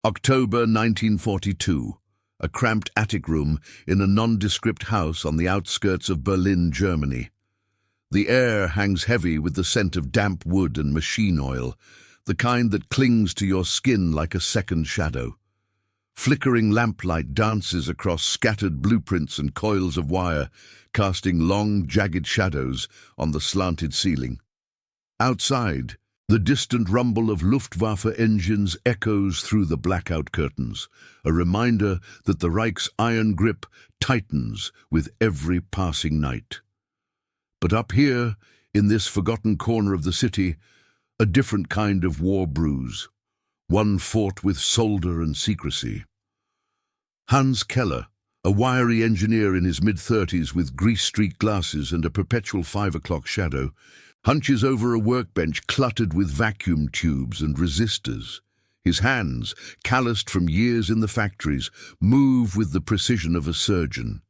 October 1942. A cramped attic room in a nondescript house on the outskirts of Berlin, Germany. The air hangs heavy with the scent of damp wood and machine oil, the kind that clings to your skin like a second shadow. Flickering lamplight dances across scattered blueprints and coils of wire, casting long, jagged shadows on the slanted ceiling. Outside, the distant rumble of Luftwaffe engines echoes through the blackout curtains, a reminder that the Reich's iron grip tightens with every passing night. But up here, in this forgotten corner of the city, a different kind of war brews, one fought with solder and secrecy. Hans Keller, a wiry engineer in his mid-30s with grease-streaked glasses and a perpetual 5 o'clock shadow, hunches over a workbench cluttered with vacuum tubes and resistors. His hands, calloused from years in the factories, move with the precision of a surgeon.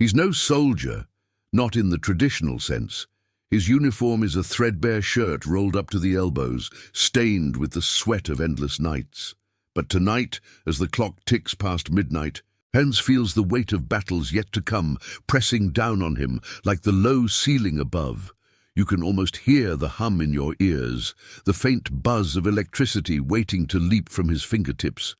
He's no soldier, not in the traditional sense. His uniform is a threadbare shirt rolled up to the elbows, stained with the sweat of endless nights. But tonight, as the clock ticks past midnight, Hans feels the weight of battles yet to come, pressing down on him like the low ceiling above. You can almost hear the hum in your ears, the faint buzz of electricity waiting to leap from his fingertips.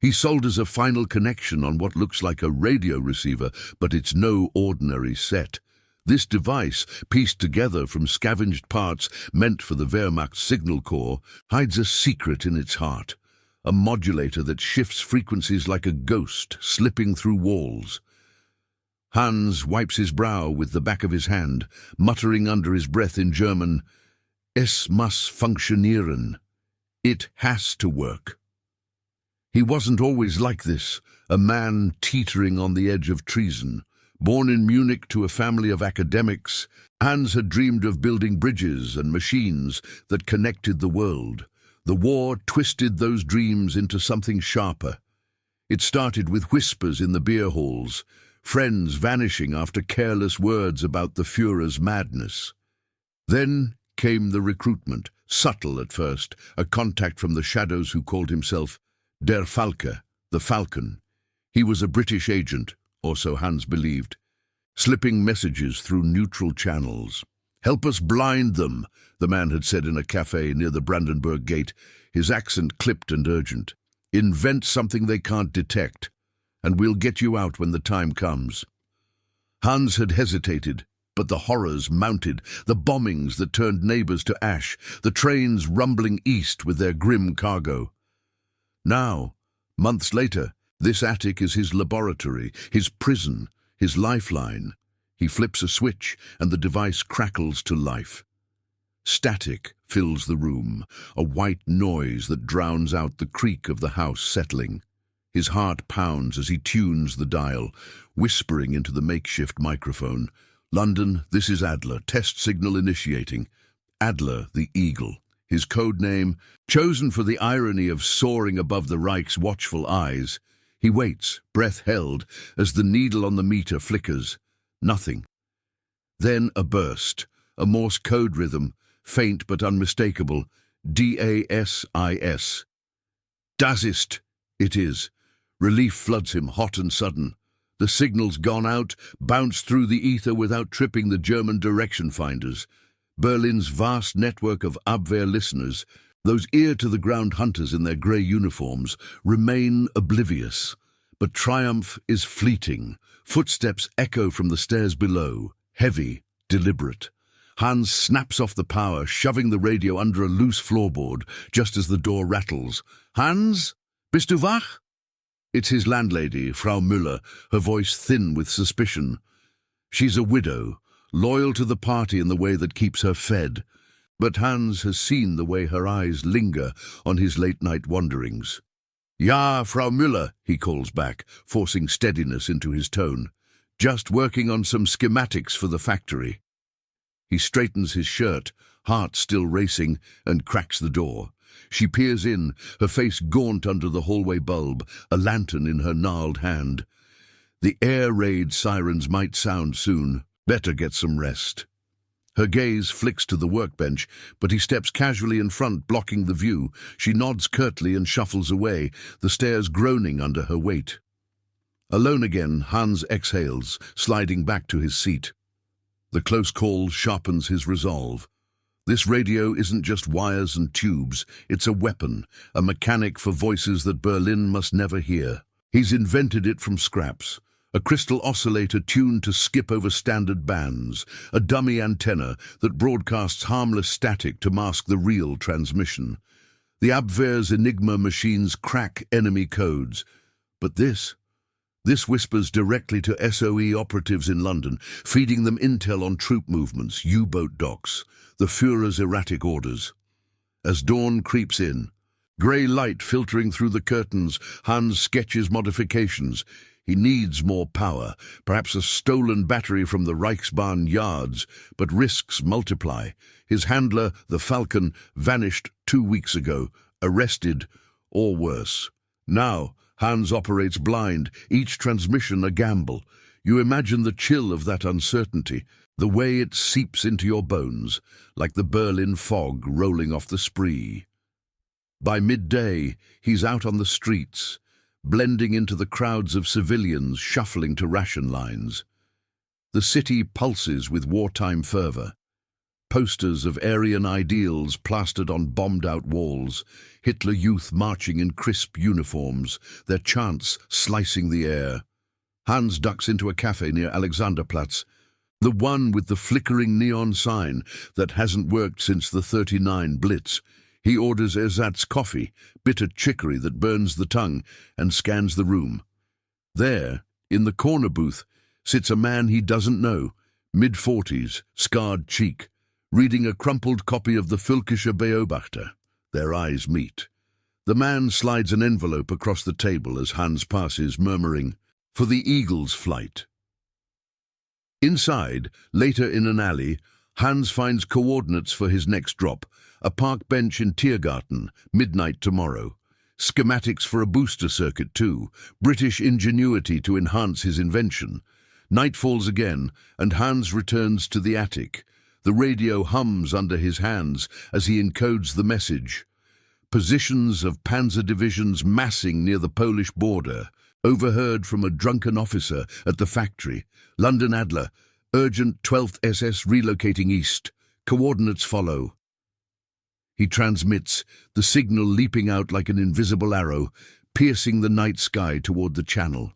He solders a final connection on what looks like a radio receiver, but it's no ordinary set. This device, pieced together from scavenged parts meant for the Wehrmacht's signal corps, hides a secret in its heart, a modulator that shifts frequencies like a ghost slipping through walls. Hans wipes his brow with the back of his hand, muttering under his breath in German, "Es muss funktionieren." It has to work. He wasn't always like this, a man teetering on the edge of treason. Born in Munich to a family of academics, Hans had dreamed of building bridges and machines that connected the world. The war twisted those dreams into something sharper. It started with whispers in the beer halls, friends vanishing after careless words about the Führer's madness. Then came the recruitment, subtle at first, a contact from the shadows who called himself Der Falke, the Falcon. He was a British agent, or so Hans believed, slipping messages through neutral channels. "Help us blind them," the man had said in a cafe near the Brandenburg Gate, his accent clipped and urgent. "Invent something they can't detect, and we'll get you out when the time comes." Hans had hesitated, but the horrors mounted, the bombings that turned neighbors to ash, the trains rumbling east with their grim cargo. Now, months later, this attic is his laboratory, his prison, his lifeline. He flips a switch, and the device crackles to life. Static fills the room, a white noise that drowns out the creak of the house settling. His heart pounds as he tunes the dial, whispering into the makeshift microphone. "London, this is Adler, test signal initiating." Adler, the Eagle, his code name, chosen for the irony of soaring above the Reich's watchful eyes. He waits, breath held, as the needle on the meter flickers. Nothing. Then a burst, a Morse code rhythm, faint but unmistakable. DASIS. Das ist. It is. Relief floods him, hot and sudden. The signal's gone out, bounced through the ether without tripping the German direction finders. Berlin's vast network of Abwehr listeners, those ear-to-the-ground hunters in their grey uniforms, remain oblivious. But triumph is fleeting. Footsteps echo from the stairs below, heavy, deliberate. Hans snaps off the power, shoving the radio under a loose floorboard, just as the door rattles. "Hans? Bist du wach?" It's his landlady, Frau Müller, her voice thin with suspicion. She's a widow, loyal to the party in the way that keeps her fed. But Hans has seen the way her eyes linger on his late-night wanderings. "Ja, Frau Müller," he calls back, forcing steadiness into his tone. "Just working on some schematics for the factory." He straightens his shirt, heart still racing, and cracks the door. She peers in, her face gaunt under the hallway bulb, a lantern in her gnarled hand. The air raid sirens might sound soon. Better get some rest. Her gaze flicks to the workbench, but he steps casually in front, blocking the view. She nods curtly and shuffles away, the stairs groaning under her weight. Alone again, Hans exhales, sliding back to his seat. The close call sharpens his resolve. This radio isn't just wires and tubes, it's a weapon, a mechanic for voices that Berlin must never hear. He's invented it from scraps. A crystal oscillator tuned to skip over standard bands, a dummy antenna that broadcasts harmless static to mask the real transmission. The Abwehr's Enigma machines crack enemy codes. But this whispers directly to SOE operatives in London, feeding them intel on troop movements, U-boat docks, the Führer's erratic orders. As dawn creeps in, grey light filtering through the curtains, Hans sketches modifications. He needs more power, perhaps a stolen battery from the Reichsbahn yards, but risks multiply. His handler, the Falcon, vanished 2 weeks ago, arrested, or worse. Now, Hans operates blind, each transmission a gamble. You imagine the chill of that uncertainty, the way it seeps into your bones, like the Berlin fog rolling off the Spree. By midday, he's out on the streets, blending into the crowds of civilians shuffling to ration lines. The city pulses with wartime fervor. Posters of Aryan ideals plastered on bombed-out walls, Hitler Youth marching in crisp uniforms, their chants slicing the air. Hans ducks into a cafe near Alexanderplatz, the one with the flickering neon sign that hasn't worked since the '39 Blitz. He orders ersatz coffee, bitter chicory that burns the tongue, and scans the room. There, in the corner booth, sits a man he doesn't know, mid-40s, scarred cheek, reading a crumpled copy of the Völkische Beobachter. Their eyes meet. The man slides an envelope across the table as Hans passes, murmuring, "For the Eagle's flight." Inside, later in an alley, Hans finds coordinates for his next drop, a park bench in Tiergarten, midnight tomorrow. Schematics for a booster circuit too, British ingenuity to enhance his invention. Night falls again, and Hans returns to the attic. The radio hums under his hands as he encodes the message. Positions of panzer divisions massing near the Polish border. Overheard from a drunken officer at the factory. London Adler. Urgent 12th SS relocating east. Coordinates follow. He transmits, the signal leaping out like an invisible arrow, piercing the night sky toward the Channel.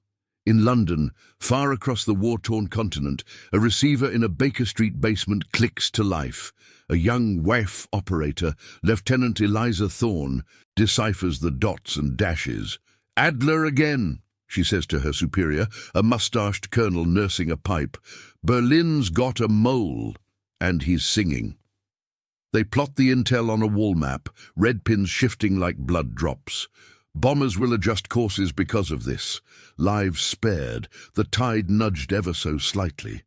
In London, far across the war-torn continent, a receiver in a Baker Street basement clicks to life. A young WAF operator, Lieutenant Eliza Thorne, deciphers the dots and dashes. "Adler again," she says to her superior, a mustached colonel nursing a pipe. "Berlin's got a mole," and he's singing. They plot the intel on a wall map, red pins shifting like blood drops. Bombers will adjust courses because of this. Lives spared, the tide nudged ever so slightly.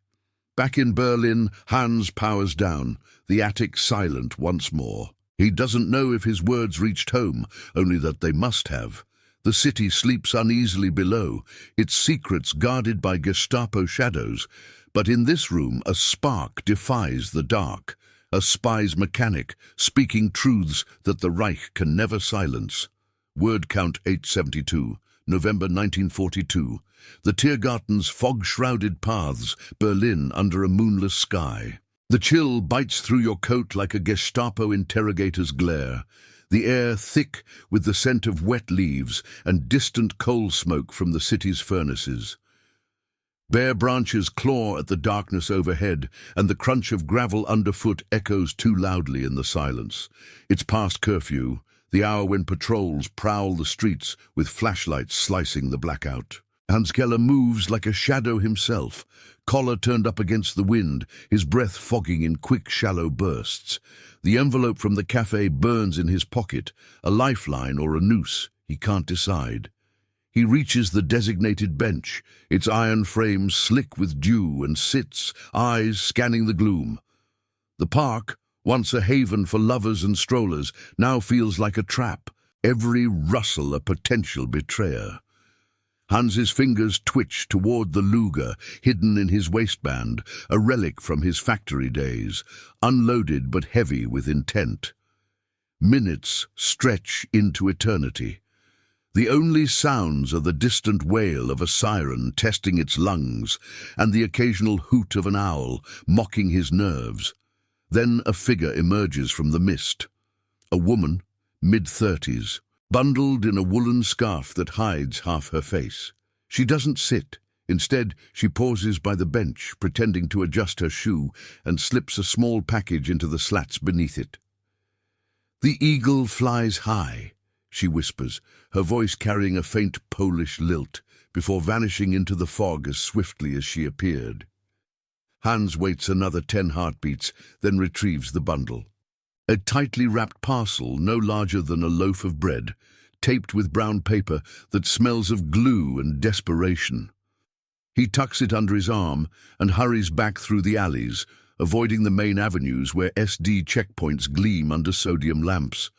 Back in Berlin, Hans powers down, the attic silent once more. He doesn't know if his words reached home, only that they must have. The city sleeps uneasily below, its secrets guarded by Gestapo shadows. But in this room, a spark defies the dark. A spy's mechanic, speaking truths that the Reich can never silence. Word count 872, November 1942. The Tiergarten's fog-shrouded paths, Berlin under a moonless sky. The chill bites through your coat like a Gestapo interrogator's glare. The air thick with the scent of wet leaves and distant coal smoke from the city's furnaces. Bare branches claw at the darkness overhead, and the crunch of gravel underfoot echoes too loudly in the silence. It's past curfew, the hour when patrols prowl the streets with flashlights slicing the blackout. Hans Keller moves like a shadow himself, collar turned up against the wind, his breath fogging in quick, shallow bursts. The envelope from the cafe burns in his pocket, a lifeline or a noose, he can't decide. He reaches the designated bench, its iron frame slick with dew, and sits, eyes scanning the gloom. The park, once a haven for lovers and strollers, now feels like a trap, every rustle a potential betrayer. Hans's fingers twitch toward the Luger, hidden in his waistband, a relic from his factory days, unloaded but heavy with intent. Minutes stretch into eternity. The only sounds are the distant wail of a siren testing its lungs and the occasional hoot of an owl mocking his nerves. Then a figure emerges from the mist. A woman, mid-30s, bundled in a woolen scarf that hides half her face. She doesn't sit. Instead, she pauses by the bench, pretending to adjust her shoe, and slips a small package into the slats beneath it. "The eagle flies high," she whispers, her voice carrying a faint Polish lilt, before vanishing into the fog as swiftly as she appeared. Hans waits another 10 heartbeats, then retrieves the bundle. A tightly wrapped parcel no larger than a loaf of bread, taped with brown paper that smells of glue and desperation. He tucks it under his arm and hurries back through the alleys, avoiding the main avenues where SD checkpoints gleam under sodium lamps.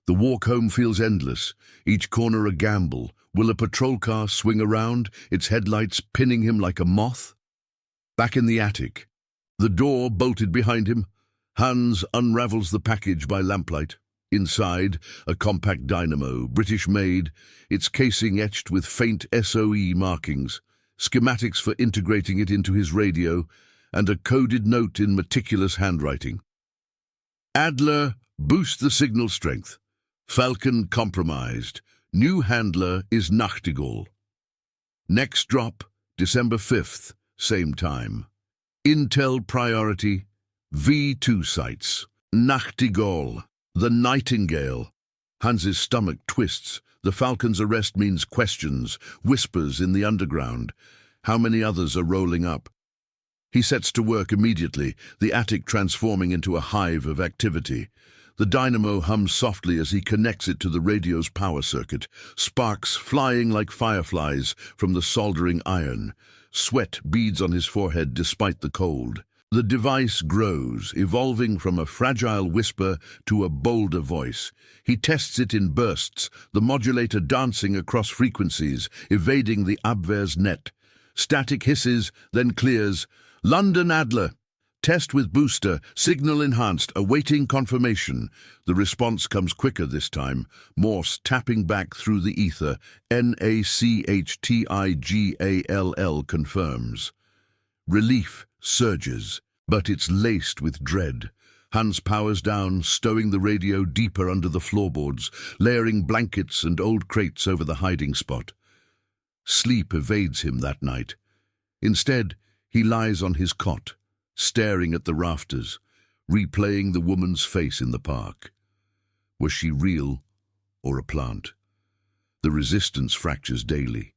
The walk home feels endless, each corner a gamble. Will a patrol car swing around, its headlights pinning him like a moth? Back in the attic, the door bolted behind him, Hans unravels the package by lamplight. Inside, a compact dynamo, British-made, its casing etched with faint SOE markings, schematics for integrating it into his radio, and a coded note in meticulous handwriting. Adler, boost the signal strength. Falcon compromised. New handler is Nachtigall. Next drop, December 5th, same time. Intel priority, V2 sites. Nachtigall, the nightingale. Hans's stomach twists. The Falcon's arrest means questions, whispers in the underground. How many others are rolling up? He sets to work immediately, the attic transforming into a hive of activity. The dynamo hums softly as he connects it to the radio's power circuit, sparks flying like fireflies from the soldering iron. Sweat beads on his forehead despite the cold. The device grows, evolving from a fragile whisper to a bolder voice. He tests it in bursts, the modulator dancing across frequencies, evading the Abwehr's net. Static hisses, then clears. London Adler. Test with booster, signal enhanced, awaiting confirmation. The response comes quicker this time, Morse tapping back through the ether. NACHTIGALL confirms. Relief surges, but it's laced with dread. Hans powers down, stowing the radio deeper under the floorboards, layering blankets and old crates over the hiding spot. Sleep evades him that night. Instead, he lies on his cot, staring at the rafters, replaying the woman's face in the park. Was she real or a plant? The resistance fractures daily.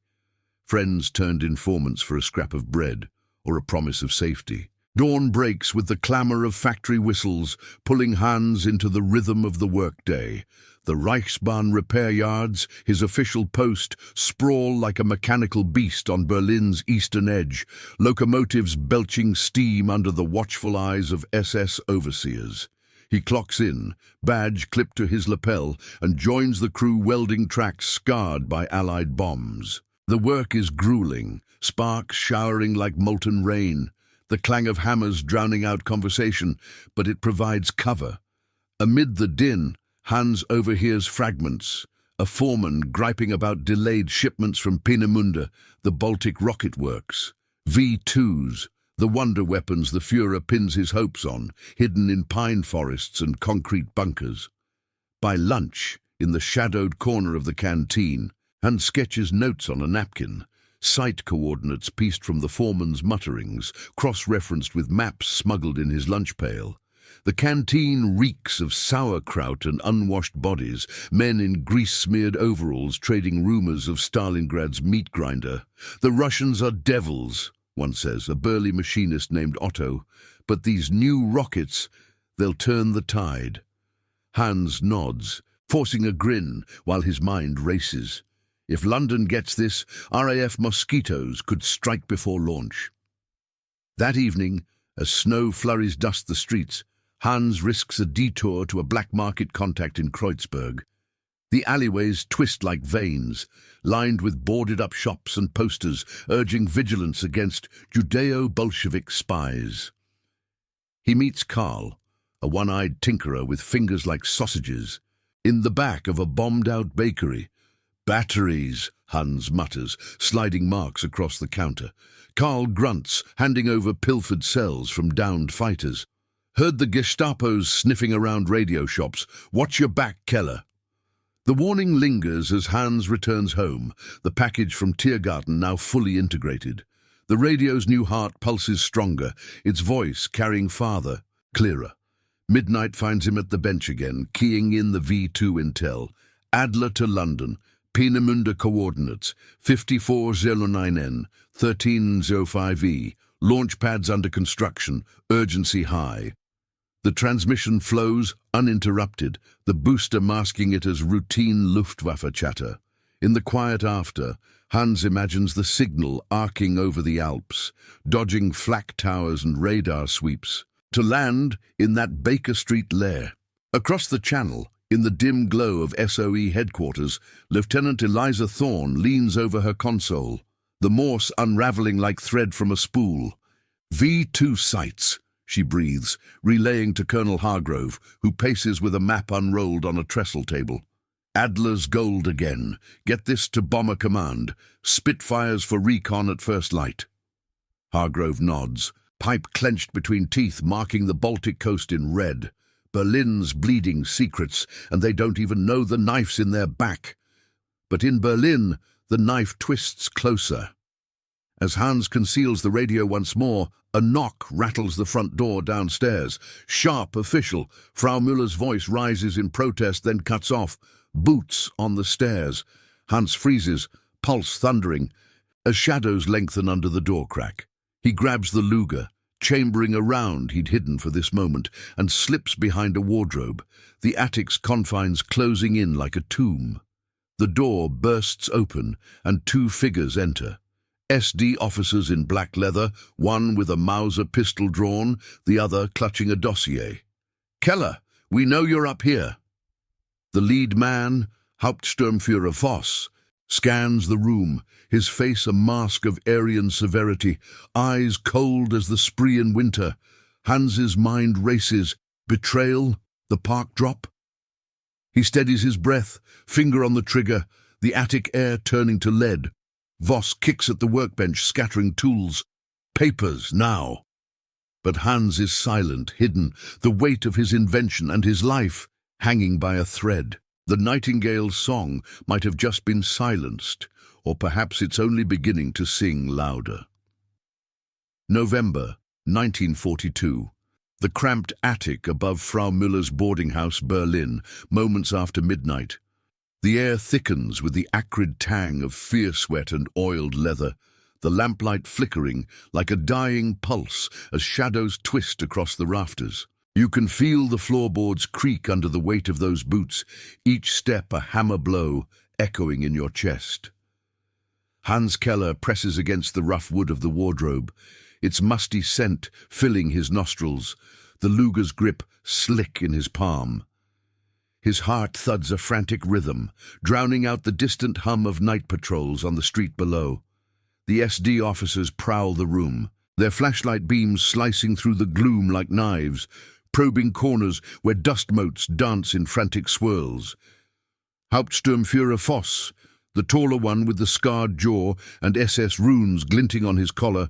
Friends turned informants for a scrap of bread or a promise of safety. Dawn breaks with the clamor of factory whistles, pulling Hans into the rhythm of the workday. The Reichsbahn repair yards, his official post, sprawl like a mechanical beast on Berlin's eastern edge, locomotives belching steam under the watchful eyes of SS overseers. He clocks in, badge clipped to his lapel, and joins the crew welding tracks scarred by Allied bombs. The work is grueling, sparks showering like molten rain, the clang of hammers drowning out conversation, but it provides cover. Amid the din, Hans overhears fragments, a foreman griping about delayed shipments from Peenemünde, the Baltic rocket works. V2s, the wonder weapons the Führer pins his hopes on, hidden in pine forests and concrete bunkers. By lunch, in the shadowed corner of the canteen, Hans sketches notes on a napkin, site coordinates pieced from the foreman's mutterings, cross-referenced with maps smuggled in his lunch pail. The canteen reeks of sauerkraut and unwashed bodies, men in grease-smeared overalls trading rumors of Stalingrad's meat grinder. The Russians are devils, one says, a burly machinist named Otto. But these new rockets, they'll turn the tide. Hans nods, forcing a grin while his mind races. If London gets this, RAF mosquitoes could strike before launch. That evening, as snow flurries dust the streets, Hans risks a detour to a black market contact in Kreuzberg. The alleyways twist like veins, lined with boarded-up shops and posters urging vigilance against Judeo-Bolshevik spies. He meets Karl, a one-eyed tinkerer with fingers like sausages, in the back of a bombed-out bakery. "Batteries," Hans mutters, sliding marks across the counter. Karl grunts, handing over pilfered cells from downed fighters. "Heard the Gestapo's sniffing around radio shops. Watch your back, Keller." The warning lingers as Hans returns home, the package from Tiergarten now fully integrated. The radio's new heart pulses stronger, its voice carrying farther, clearer. Midnight finds him at the bench again, keying in the V2 intel. Adler to London, Peenemünde coordinates, 5409N, 1305E, launch pads under construction, urgency high. The transmission flows uninterrupted, the booster masking it as routine Luftwaffe chatter. In the quiet after, Hans imagines the signal arcing over the Alps, dodging flak towers and radar sweeps, to land in that Baker Street lair. Across the channel, in the dim glow of SOE headquarters, Lieutenant Eliza Thorne leans over her console, the Morse unraveling like thread from a spool. "V2 sights," she breathes, relaying to Colonel Hargrove, who paces with a map unrolled on a trestle table. "Adler's gold again. Get this to Bomber Command. Spitfires for recon at first light." Hargrove nods, pipe clenched between teeth marking the Baltic coast in red. Berlin's bleeding secrets, and they don't even know the knife's in their back. But in Berlin, the knife twists closer. As Hans conceals the radio once more, a knock rattles the front door downstairs. Sharp, official. Frau Müller's voice rises in protest, then cuts off. Boots on the stairs. Hans freezes, pulse thundering, as shadows lengthen under the door crack. He grabs the Luger, chambering a round he'd hidden for this moment, and slips behind a wardrobe, the attic's confines closing in like a tomb. The door bursts open, and two figures enter. SD officers in black leather, one with a Mauser pistol drawn, the other clutching a dossier. "Keller, we know you're up here." The lead man, Hauptsturmführer Voss, scans the room, his face a mask of Aryan severity, eyes cold as the spree in winter. Hans's mind races. Betrayal? The park drop? He steadies his breath, finger on the trigger, the attic air turning to lead. Voss kicks at the workbench, scattering tools. "Papers, now!" But Hans is silent, hidden, the weight of his invention and his life hanging by a thread. The nightingale's song might have just been silenced, or perhaps it's only beginning to sing louder. November 1942. The cramped attic above Frau Müller's boarding house, Berlin, moments after midnight. The air thickens with the acrid tang of fear sweat and oiled leather, the lamplight flickering like a dying pulse as shadows twist across the rafters. You can feel the floorboards creak under the weight of those boots, each step a hammer blow echoing in your chest. Hans Keller presses against the rough wood of the wardrobe, its musty scent filling his nostrils, the Luger's grip slick in his palm. His heart thuds a frantic rhythm, drowning out the distant hum of night patrols on the street below. The SD officers prowl the room, their flashlight beams slicing through the gloom like knives, probing corners where dust motes dance in frantic swirls. Hauptsturmführer Voss, the taller one with the scarred jaw and SS runes glinting on his collar,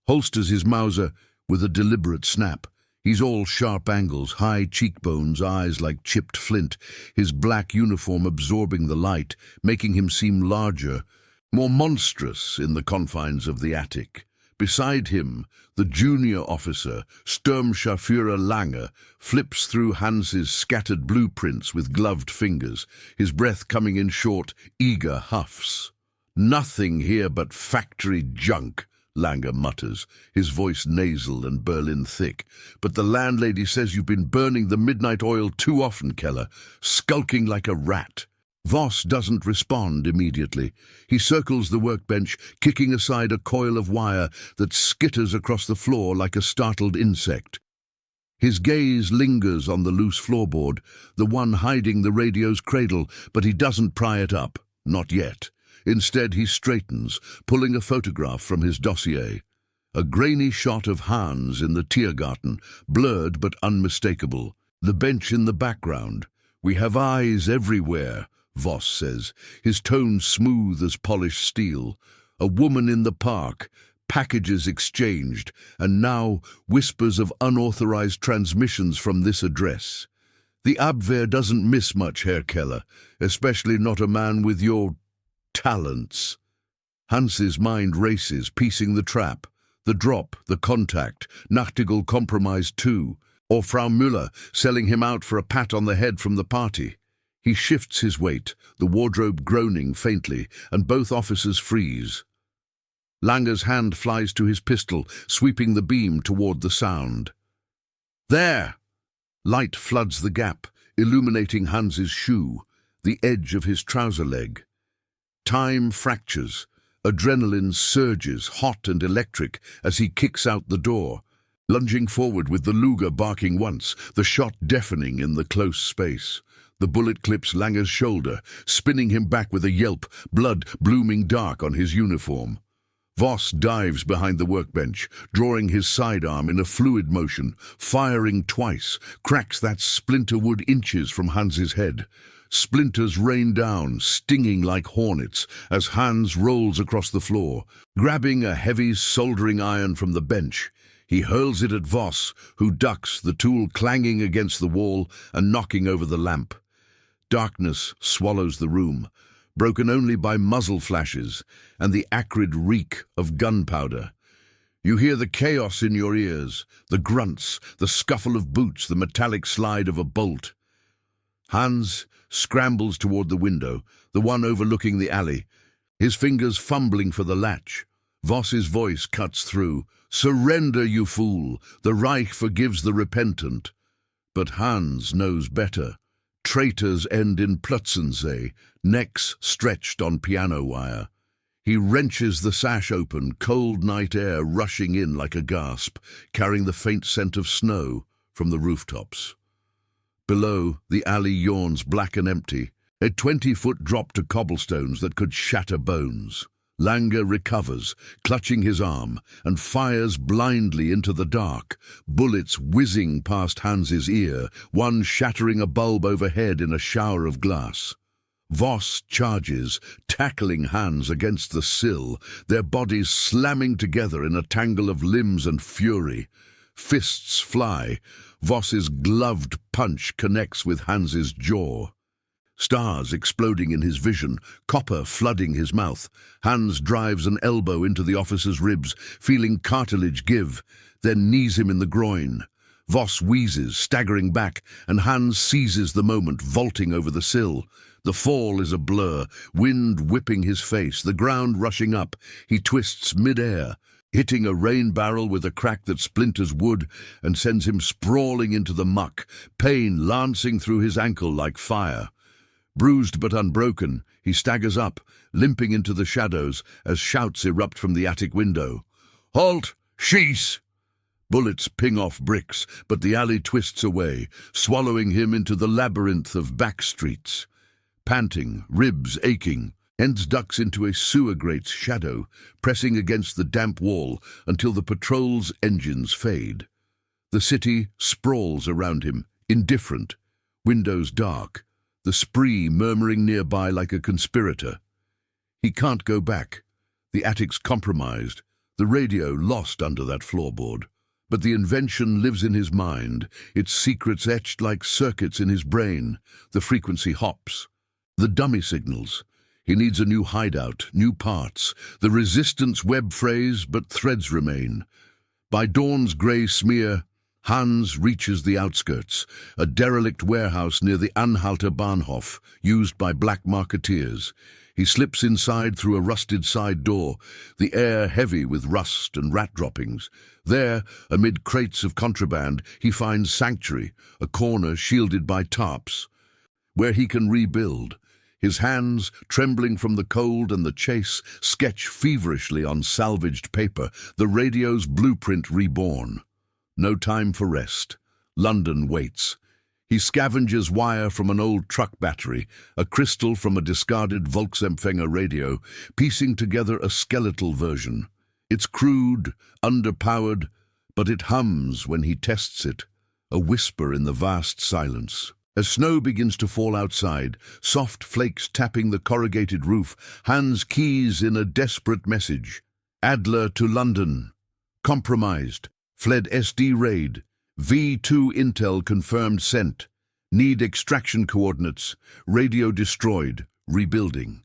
holsters his Mauser with a deliberate snap. He's all sharp angles, high cheekbones, eyes like chipped flint, his black uniform absorbing the light, making him seem larger, more monstrous in the confines of the attic. Beside him, the junior officer, Sturmscharführer Lange, flips through Hans's scattered blueprints with gloved fingers, his breath coming in short, eager huffs. "Nothing here but factory junk," Lange mutters, his voice nasal and Berlin thick. "But the landlady says you've been burning the midnight oil too often, Keller, skulking like a rat." Voss doesn't respond immediately. He circles the workbench, kicking aside a coil of wire that skitters across the floor like a startled insect. His gaze lingers on the loose floorboard, the one hiding the radio's cradle, but he doesn't pry it up. Not yet. Instead, he straightens, pulling a photograph from his dossier. A grainy shot of Hans in the Tiergarten, blurred but unmistakable. The bench in the background. "We have eyes everywhere," Voss says, his tone smooth as polished steel. A woman in the park, packages exchanged, and now whispers of unauthorized transmissions from this address. The Abwehr doesn't miss much, Herr Keller, especially not a man with your talents. Hans's mind races, piecing the trap, the drop, the contact, Nachtigall compromised too, or Frau Müller selling him out for a pat on the head from the party. He shifts his weight, the wardrobe groaning faintly, and both officers freeze. Langer's hand flies to his pistol, sweeping the beam toward the sound. There! Light floods the gap, illuminating Hans's shoe, the edge of his trouser leg. Time fractures. Adrenaline surges, hot and electric, as he kicks out the door, lunging forward with the Luger barking once, the shot deafening in the close space. The bullet clips Langer's shoulder, spinning him back with a yelp, blood blooming dark on his uniform. Voss dives behind the workbench, drawing his sidearm in a fluid motion, firing twice, cracks that splinter wood inches from Hans's head. Splinters rain down, stinging like hornets, as Hans rolls across the floor. Grabbing a heavy soldering iron from the bench, he hurls it at Voss, who ducks, the tool clanging against the wall and knocking over the lamp. Darkness swallows the room, broken only by muzzle flashes and the acrid reek of gunpowder. You hear the chaos in your ears, the grunts, the scuffle of boots, the metallic slide of a bolt. Hans scrambles toward the window, the one overlooking the alley, his fingers fumbling for the latch. Voss's voice cuts through. "Surrender, you fool! The Reich forgives the repentant." But Hans knows better. Traitors end in Plötzensee, necks stretched on piano wire. He wrenches the sash open, cold night air rushing in like a gasp, carrying the faint scent of snow from the rooftops. Below, the alley yawns black and empty, a 20-foot drop to cobblestones that could shatter bones. Langer recovers, clutching his arm, and fires blindly into the dark, bullets whizzing past Hans's ear, one shattering a bulb overhead in a shower of glass. Voss charges, tackling Hans against the sill, their bodies slamming together in a tangle of limbs and fury. Fists fly. Voss's gloved punch connects with Hans's jaw. Stars exploding in his vision, copper flooding his mouth. Hans drives an elbow into the officer's ribs, feeling cartilage give, then knees him in the groin. Voss wheezes, staggering back, and Hans seizes the moment, vaulting over the sill. The fall is a blur, wind whipping his face, the ground rushing up. He twists mid-air, hitting a rain barrel with a crack that splinters wood and sends him sprawling into the muck, pain lancing through his ankle like fire. Bruised but unbroken, he staggers up, limping into the shadows as shouts erupt from the attic window. "Halt! Schieß!" Bullets ping off bricks, but the alley twists away, swallowing him into the labyrinth of back streets. Panting, ribs aching, Hens ducks into a sewer grate's shadow, pressing against the damp wall until the patrol's engines fade. The city sprawls around him, indifferent, windows dark, the spree murmuring nearby like a conspirator. He can't go back. The attic's compromised, the radio lost under that floorboard. But the invention lives in his mind, its secrets etched like circuits in his brain. The frequency hops. The dummy signals. He needs a new hideout, new parts. The resistance web phrase, but threads remain. By dawn's grey smear, Hans reaches the outskirts, a derelict warehouse near the Anhalter Bahnhof, used by black marketeers. He slips inside through a rusted side door, the air heavy with rust and rat droppings. There, amid crates of contraband, he finds sanctuary, a corner shielded by tarps, where he can rebuild. His hands, trembling from the cold and the chase, sketch feverishly on salvaged paper, the radio's blueprint reborn. No time for rest. London waits. He scavenges wire from an old truck battery, a crystal from a discarded Volksempfänger radio, piecing together a skeletal version. It's crude, underpowered, but it hums when he tests it, a whisper in the vast silence. As snow begins to fall outside, soft flakes tapping the corrugated roof, Hans keys in a desperate message. Adler to London. Compromised. Fled SD raid. V2 intel confirmed sent. Need extraction coordinates. Radio destroyed. Rebuilding.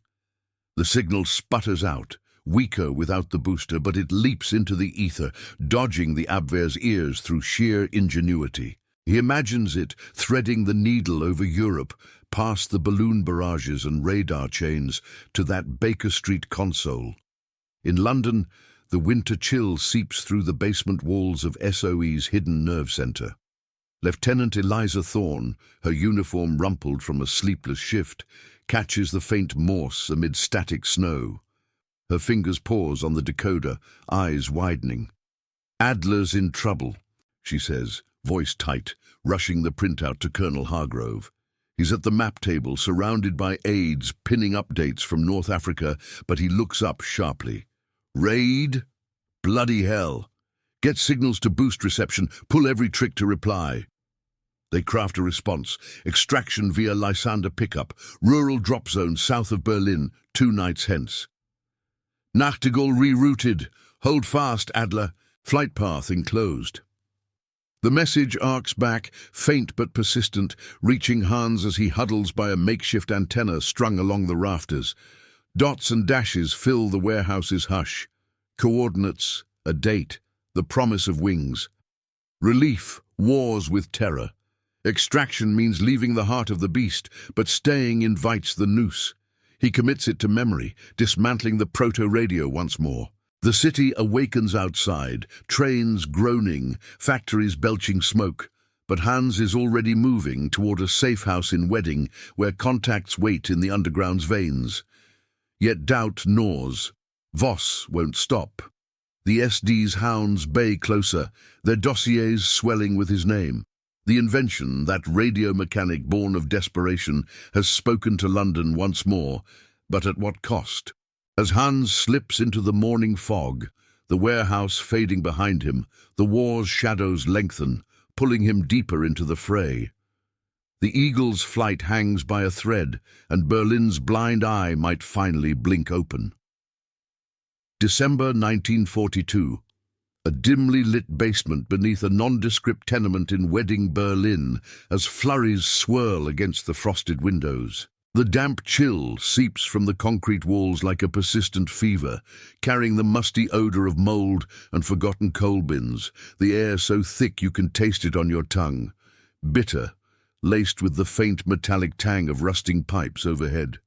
The signal sputters out, weaker without the booster, but it leaps into the ether, dodging the Abwehr's ears through sheer ingenuity. He imagines it threading the needle over Europe, past the balloon barrages and radar chains, to that Baker Street console. In London, the winter chill seeps through the basement walls of SOE's hidden nerve centre. Lieutenant Eliza Thorne, her uniform rumpled from a sleepless shift, catches the faint morse amid static snow. Her fingers pause on the decoder, eyes widening. "Adler's in trouble," she says, voice tight, rushing the printout to Colonel Hargrove. He's at the map table, surrounded by aides pinning updates from North Africa, but he looks up sharply. "Raid? Bloody hell. Get signals to boost reception, pull every trick to reply." They craft a response. Extraction via Lysander pickup, rural drop zone south of Berlin, 2 nights hence. "Nachtigall rerouted. Hold fast, Adler. Flight path enclosed." The message arcs back, faint but persistent, reaching Hans as he huddles by a makeshift antenna strung along the rafters. Dots and dashes fill the warehouse's hush. Coordinates, a date, the promise of wings. Relief wars with terror. Extraction means leaving the heart of the beast, but staying invites the noose. He commits it to memory, dismantling the proto-radio once more. The city awakens outside, trains groaning, factories belching smoke. But Hans is already moving toward a safe house in Wedding, where contacts wait in the underground's veins. Yet doubt gnaws. Voss won't stop. The SD's hounds bay closer, their dossiers swelling with his name. The invention, that radio mechanic born of desperation, has spoken to London once more, but at what cost? As Hans slips into the morning fog, the warehouse fading behind him, the war's shadows lengthen, pulling him deeper into the fray. The eagle's flight hangs by a thread, and Berlin's blind eye might finally blink open. December 1942. A dimly lit basement beneath a nondescript tenement in Wedding, Berlin, as flurries swirl against the frosted windows. The damp chill seeps from the concrete walls like a persistent fever, carrying the musty odor of mold and forgotten coal bins, the air so thick you can taste it on your tongue. Bitter, laced with the faint metallic tang of rusting pipes overhead.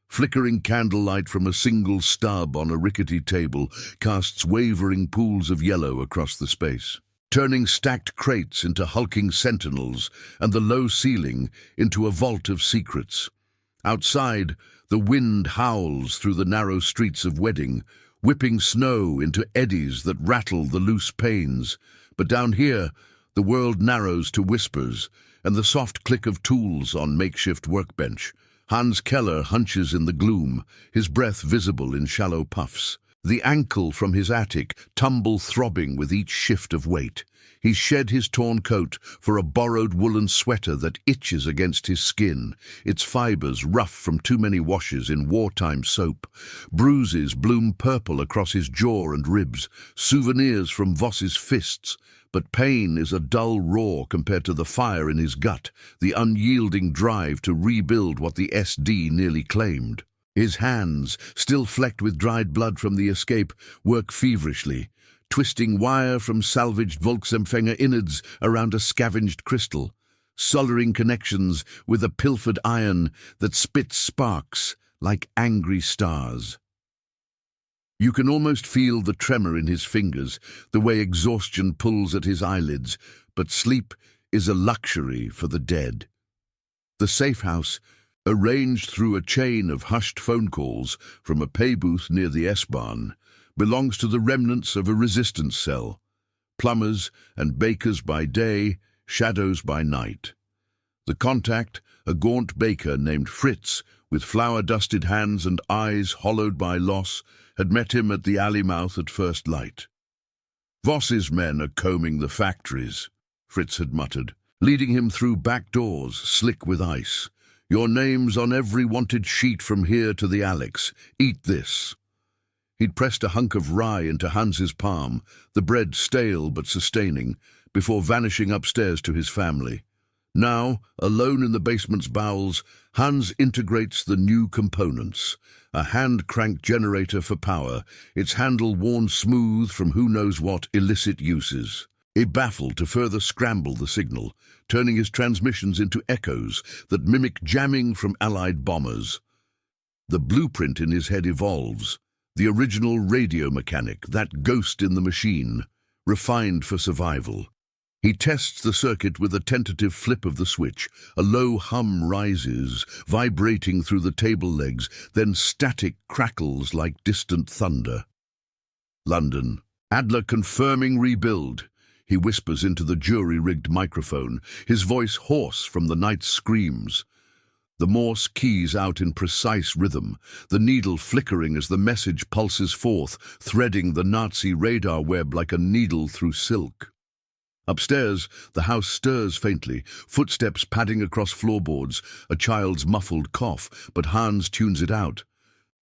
Flickering candlelight from a single stub on a rickety table casts wavering pools of yellow across the space, turning stacked crates into hulking sentinels and the low ceiling into a vault of secrets. Outside, the wind howls through the narrow streets of Wedding, whipping snow into eddies that rattle the loose panes. But down here, the world narrows to whispers and the soft click of tools on makeshift workbench. Hans Keller hunches in the gloom, his breath visible in shallow puffs. The ankle from his attic tumble throbbing with each shift of weight. He's shed his torn coat for a borrowed woolen sweater that itches against his skin, its fibers rough from too many washes in wartime soap. Bruises bloom purple across his jaw and ribs, souvenirs from Voss's fists. But pain is a dull roar compared to the fire in his gut, the unyielding drive to rebuild what the SD nearly claimed. His hands, still flecked with dried blood from the escape, work feverishly, twisting wire from salvaged Volksempfänger innards around a scavenged crystal, soldering connections with a pilfered iron that spits sparks like angry stars. You can almost feel the tremor in his fingers, the way exhaustion pulls at his eyelids, but sleep is a luxury for the dead. The safe house, arranged through a chain of hushed phone calls from a pay booth near the S-Bahn, belongs to the remnants of a resistance cell. Plumbers and bakers by day, shadows by night. The contact, a gaunt baker named Fritz, with flour-dusted hands and eyes hollowed by loss, had met him at the alley mouth at first light. "Voss's men are combing the factories," Fritz had muttered, leading him through back doors, slick with ice. "Your name's on every wanted sheet from here to the Alex. Eat this." He'd pressed a hunk of rye into Hans's palm, the bread stale but sustaining, before vanishing upstairs to his family. Now, alone in the basement's bowels, Hans integrates the new components. A hand-cranked generator for power, its handle worn smooth from who knows what illicit uses. A baffle to further scramble the signal, turning his transmissions into echoes that mimic jamming from Allied bombers. The blueprint in his head evolves. The original radio mechanic, that ghost in the machine, refined for survival. He tests the circuit with a tentative flip of the switch. A low hum rises, vibrating through the table legs, then static crackles like distant thunder. London. Adler confirming rebuild. He whispers into the jury-rigged microphone, his voice hoarse from the night's screams. The Morse keys out in precise rhythm, the needle flickering as the message pulses forth, threading the Nazi radar web like a needle through silk. Upstairs, the house stirs faintly, footsteps padding across floorboards, a child's muffled cough, but Hans tunes it out,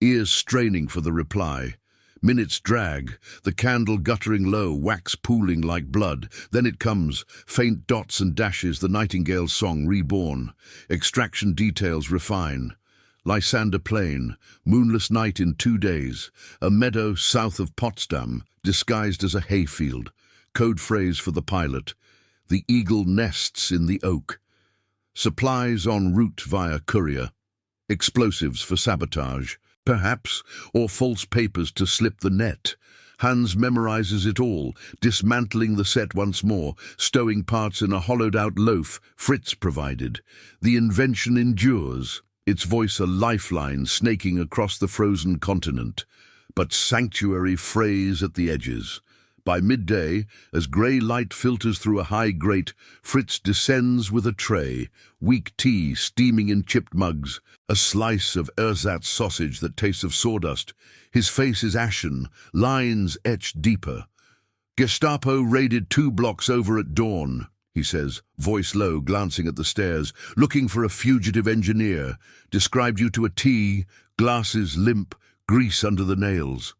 ears straining for the reply. Minutes drag, the candle guttering low, wax pooling like blood. Then it comes, faint dots and dashes, the Nightingale's song reborn. Extraction details refine. Lysander Plain, moonless night in 2 days. A meadow south of Potsdam, disguised as a hayfield. Code phrase for the pilot. The eagle nests in the oak. Supplies en route via courier. Explosives for sabotage, perhaps, or false papers to slip the net. Hans memorizes it all, dismantling the set once more, stowing parts in a hollowed-out loaf Fritz provided. The invention endures, its voice a lifeline snaking across the frozen continent, but sanctuary frays at the edges. By midday, as grey light filters through a high grate, Fritz descends with a tray, weak tea steaming in chipped mugs, a slice of ersatz sausage that tastes of sawdust. His face is ashen, lines etched deeper. "Gestapo raided 2 blocks over at dawn," he says, voice low, glancing at the stairs, "looking for a fugitive engineer. Described you to a T, glasses limp, grease under the nails."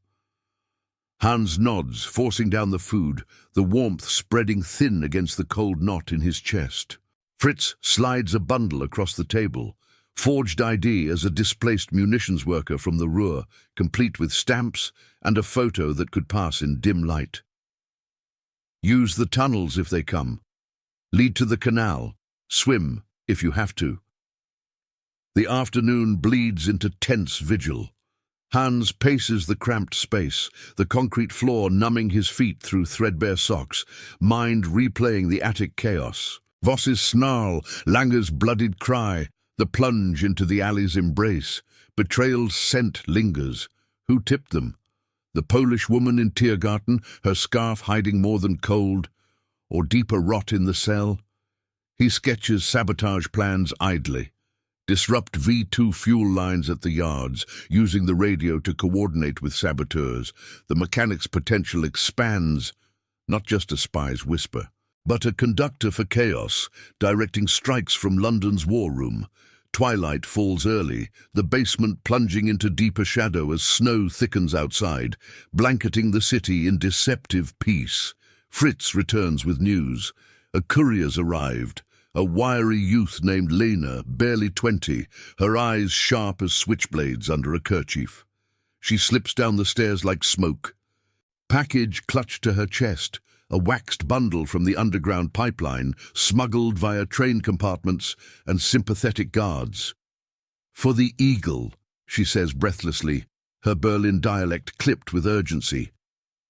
Hans nods, forcing down the food, the warmth spreading thin against the cold knot in his chest. Fritz slides a bundle across the table, forged ID as a displaced munitions worker from the Ruhr, complete with stamps and a photo that could pass in dim light. "Use the tunnels if they come. Lead to the canal. Swim if you have to." The afternoon bleeds into tense vigil. Hans paces the cramped space, the concrete floor numbing his feet through threadbare socks, mind replaying the attic chaos. Voss's snarl, Langer's bloodied cry, the plunge into the alley's embrace. Betrayal's scent lingers. Who tipped them? The Polish woman in Tiergarten, her scarf hiding more than cold, or deeper rot in the cell? He sketches sabotage plans idly. Disrupt V2 fuel lines at the yards, using the radio to coordinate with saboteurs. The mechanic's potential expands, not just a spy's whisper, but a conductor for chaos, directing strikes from London's war room. Twilight falls early, the basement plunging into deeper shadow as snow thickens outside, blanketing the city in deceptive peace. Fritz returns with news. A courier's arrived. A wiry youth named Lena, barely 20, her eyes sharp as switchblades under a kerchief. She slips down the stairs like smoke. Package clutched to her chest, a waxed bundle from the underground pipeline, smuggled via train compartments and sympathetic guards. "For the Eagle," she says breathlessly, her Berlin dialect clipped with urgency.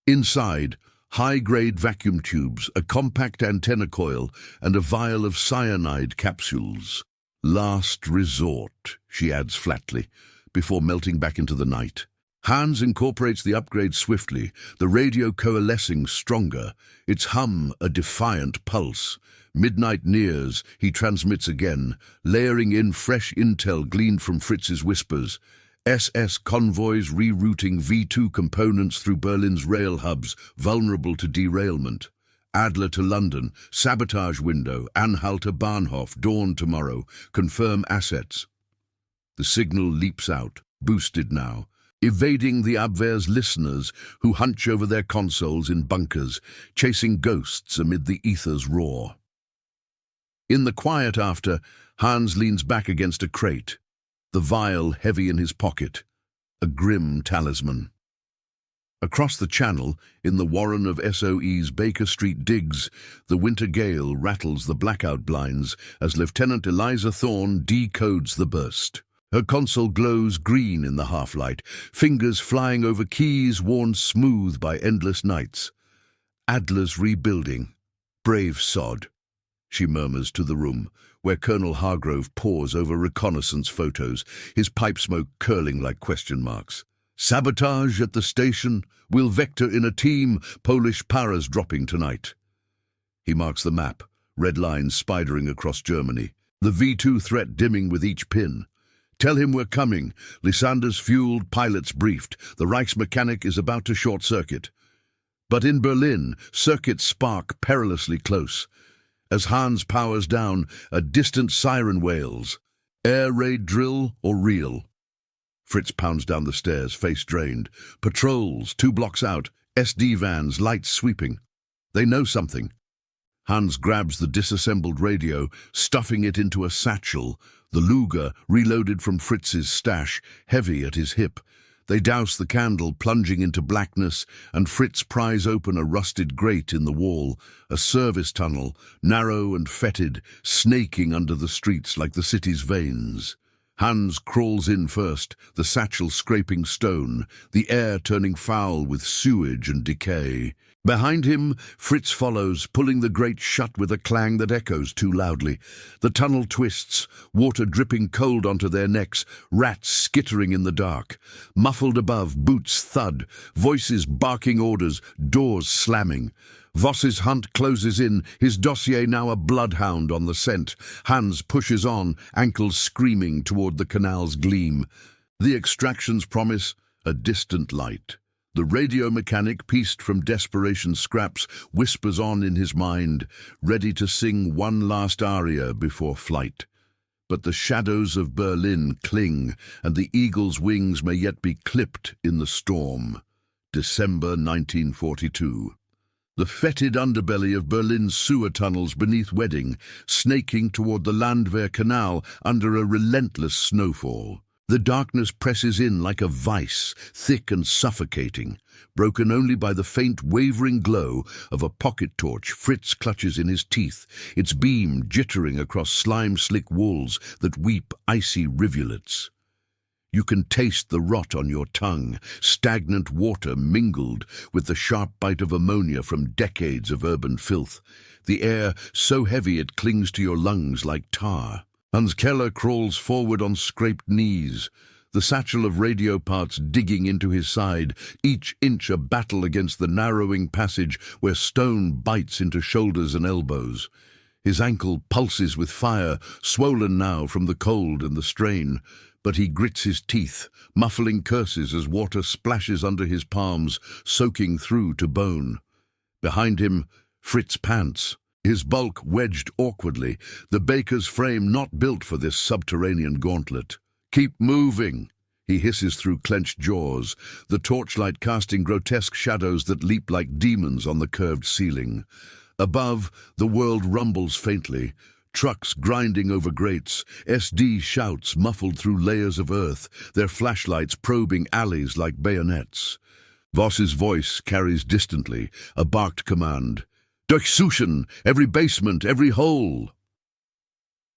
Inside, high-grade vacuum tubes, a compact antenna coil, and a vial of cyanide capsules. "Last resort," she adds flatly, before melting back into the night. Hans incorporates the upgrade swiftly, the radio coalescing stronger, its hum a defiant pulse. Midnight nears, he transmits again, layering in fresh intel gleaned from Fritz's whispers. SS convoys rerouting V2 components through Berlin's rail hubs, vulnerable to derailment. Adler to London, sabotage window, Anhalter Bahnhof, dawn tomorrow, confirm assets. The signal leaps out, boosted now, evading the Abwehr's listeners who hunch over their consoles in bunkers, chasing ghosts amid the ether's roar. In the quiet after, Hans leans back against a crate, the vial heavy in his pocket, a grim talisman. Across the channel, in the warren of SOE's Baker Street digs, the winter gale rattles the blackout blinds as Lieutenant Eliza Thorne decodes the burst. Her console glows green in the half-light, fingers flying over keys worn smooth by endless nights. Adler's rebuilding. Brave sod, she murmurs to the room, where Colonel Hargrove pores over reconnaissance photos, his pipe smoke curling like question marks. Sabotage at the station, we'll vector in a team, Polish paras dropping tonight. He marks the map, red lines spidering across Germany, the V2 threat dimming with each pin. Tell him we're coming. Lysander's fueled, pilots briefed. The Reichsmechanic is about to short-circuit. But in Berlin, circuits spark perilously close. As Hans powers down, a distant siren wails. Air raid drill or real? Fritz pounds down the stairs, face drained. Patrols, 2 blocks out. SD vans, lights sweeping. They know something. Hans grabs the disassembled radio, stuffing it into a satchel, the Luger, reloaded from Fritz's stash, heavy at his hip. They douse the candle, plunging into blackness, and Fritz pries open a rusted grate in the wall, a service tunnel, narrow and fetid, snaking under the streets like the city's veins. Hans crawls in first, the satchel scraping stone, the air turning foul with sewage and decay. Behind him, Fritz follows, pulling the grate shut with a clang that echoes too loudly. The tunnel twists, water dripping cold onto their necks, rats skittering in the dark. Muffled above, boots thud, voices barking orders, doors slamming. Voss's hunt closes in, his dossier now a bloodhound on the scent. Hans pushes on, ankles screaming toward the canal's gleam. The extraction's promise, a distant light. The radio mechanic, pieced from desperation's scraps, whispers on in his mind, ready to sing one last aria before flight. But the shadows of Berlin cling, and the eagle's wings may yet be clipped in the storm. December 1942. The fetid underbelly of Berlin's sewer tunnels beneath Wedding, snaking toward the Landwehr Canal under a relentless snowfall. The darkness presses in like a vice, thick and suffocating, broken only by the faint wavering glow of a pocket torch Fritz clutches in his teeth, its beam jittering across slime-slick walls that weep icy rivulets. You can taste the rot on your tongue, stagnant water mingled with the sharp bite of ammonia from decades of urban filth, the air so heavy it clings to your lungs like tar. Hans Keller crawls forward on scraped knees, the satchel of radio parts digging into his side, each inch a battle against the narrowing passage where stone bites into shoulders and elbows. His ankle pulses with fire, swollen now from the cold and the strain, but he grits his teeth, muffling curses as water splashes under his palms, soaking through to bone. Behind him, Fritz pants, his bulk wedged awkwardly, the baker's frame not built for this subterranean gauntlet. "Keep moving," he hisses through clenched jaws, the torchlight casting grotesque shadows that leap like demons on the curved ceiling. Above, the world rumbles faintly, trucks grinding over grates, SD shouts muffled through layers of earth, their flashlights probing alleys like bayonets. Voss's voice carries distantly, a barked command. "Durchsuchen! Every basement, every hole!"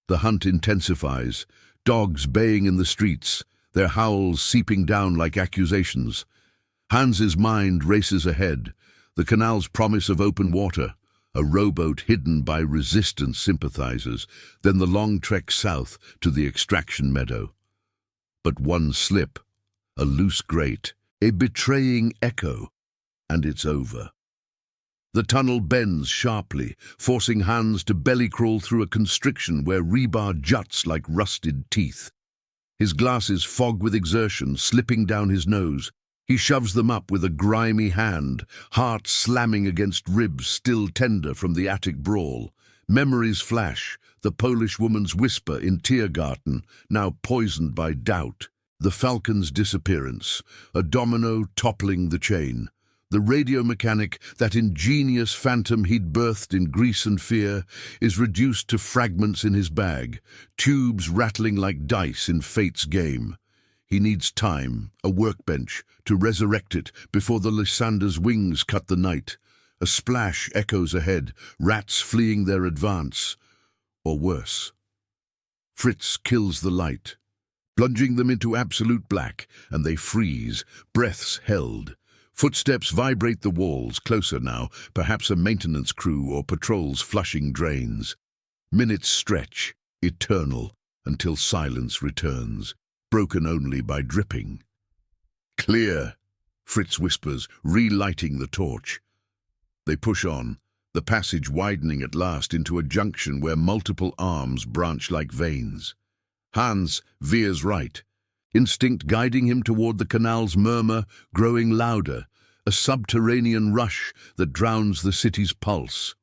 The hunt intensifies, dogs baying in the streets, their howls seeping down like accusations. Hans's mind races ahead, the canal's promise of open water, a rowboat hidden by resistance sympathizers, then the long trek south to the extraction meadow. But one slip, a loose grate, a betraying echo, and it's over. The tunnel bends sharply, forcing Hans to belly-crawl through a constriction where rebar juts like rusted teeth. His glasses fog with exertion, slipping down his nose. He shoves them up with a grimy hand, heart slamming against ribs still tender from the attic brawl. Memories flash, the Polish woman's whisper in Tiergarten, now poisoned by doubt. The falcon's disappearance, a domino toppling the chain. The radio mechanic, that ingenious phantom he'd birthed in Greece and fear, is reduced to fragments in his bag, tubes rattling like dice in fate's game. He needs time, a workbench, to resurrect it before the Lysander's wings cut the night. A splash echoes ahead, rats fleeing their advance. Or worse. Fritz kills the light, plunging them into absolute black, and they freeze, breaths held. Footsteps vibrate the walls, closer now, perhaps a maintenance crew or patrols flushing drains. Minutes stretch, eternal, until silence returns, broken only by dripping. "Clear," Fritz whispers, relighting the torch. They push on, the passage widening at last into a junction where multiple arms branch like veins. Hans veers right, instinct guiding him toward the canal's murmur, growing louder, a subterranean rush that drowns the city's pulse.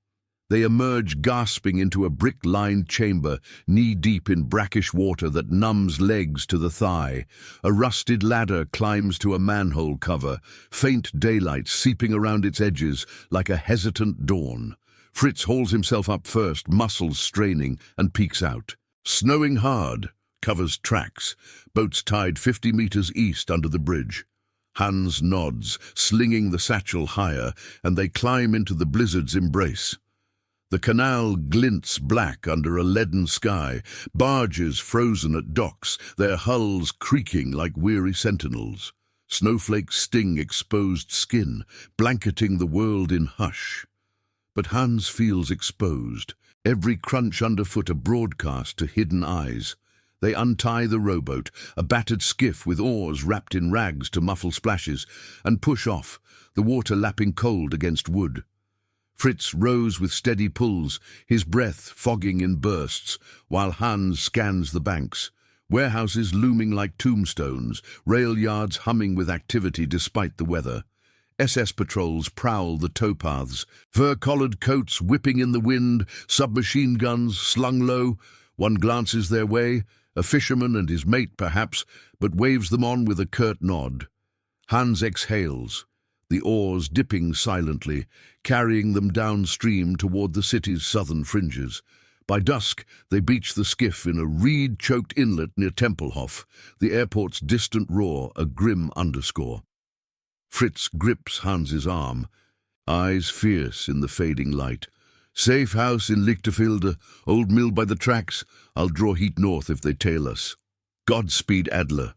They emerge gasping into a brick-lined chamber, knee-deep in brackish water that numbs legs to the thigh. A rusted ladder climbs to a manhole cover, faint daylight seeping around its edges like a hesitant dawn. Fritz hauls himself up first, muscles straining, and peeks out. Snowing hard, covers tracks, boats tied 50 meters east under the bridge. Hans nods, slinging the satchel higher, and they climb into the blizzard's embrace. The canal glints black under a leaden sky, barges frozen at docks, their hulls creaking like weary sentinels. Snowflakes sting exposed skin, blanketing the world in hush. But Hans feels exposed, every crunch underfoot a broadcast to hidden eyes. They untie the rowboat, a battered skiff with oars wrapped in rags to muffle splashes, and push off, the water lapping cold against wood. Fritz rows with steady pulls, his breath fogging in bursts, while Hans scans the banks. Warehouses looming like tombstones, rail yards humming with activity despite the weather. SS patrols prowl the towpaths, fur-collared coats whipping in the wind, submachine guns slung low. One glances their way, a fisherman and his mate perhaps, but waves them on with a curt nod. Hans exhales, the oars dipping silently, carrying them downstream toward the city's southern fringes. By dusk, they beach the skiff in a reed-choked inlet near Tempelhof, the airport's distant roar a grim underscore. Fritz grips Hans's arm, eyes fierce in the fading light. "Safe house in Lichterfelde, old mill by the tracks. I'll draw heat north if they tail us. Godspeed, Adler."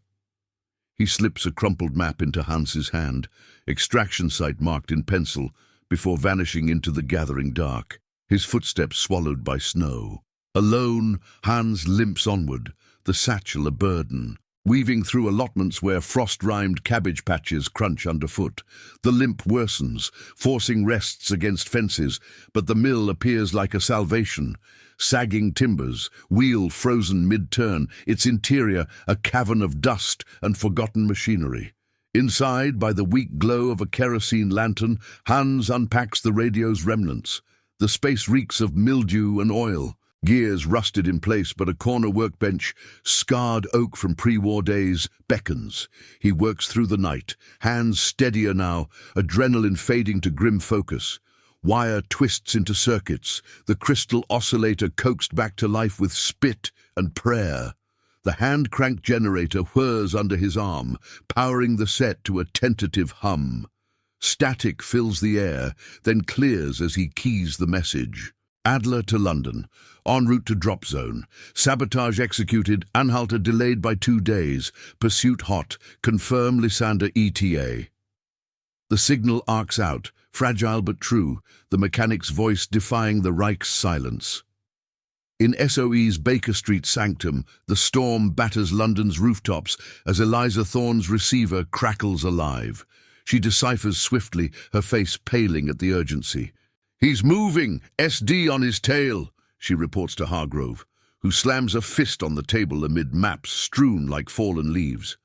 He slips a crumpled map into Hans's hand, extraction site marked in pencil, before vanishing into the gathering dark, his footsteps swallowed by snow. Alone, Hans limps onward, the satchel a burden, weaving through allotments where frost-rimed cabbage patches crunch underfoot. The limp worsens, forcing rests against fences, but the mill appears like a salvation. Sagging timbers, wheel frozen mid-turn, its interior a cavern of dust and forgotten machinery. Inside, by the weak glow of a kerosene lantern, Hans unpacks the radio's remnants. The space reeks of mildew and oil. Gears rusted in place, but a corner workbench, scarred oak from pre-war days, beckons. He works through the night, hands steadier now, adrenaline fading to grim focus. Wire twists into circuits, the crystal oscillator coaxed back to life with spit and prayer. The hand-cranked generator whirs under his arm, powering the set to a tentative hum. Static fills the air, then clears as he keys the message. Adler to London, en route to drop zone. Sabotage executed, Anhalter delayed by 2 days. Pursuit hot, confirm Lysander ETA. The signal arcs out, fragile but true, the mechanic's voice defying the Reich's silence. In SOE's Baker Street sanctum, the storm batters London's rooftops as Eliza Thorne's receiver crackles alive. She deciphers swiftly, her face paling at the urgency. "He's moving! SD on his tail," she reports to Hargrove, who slams a fist on the table amid maps strewn like fallen leaves.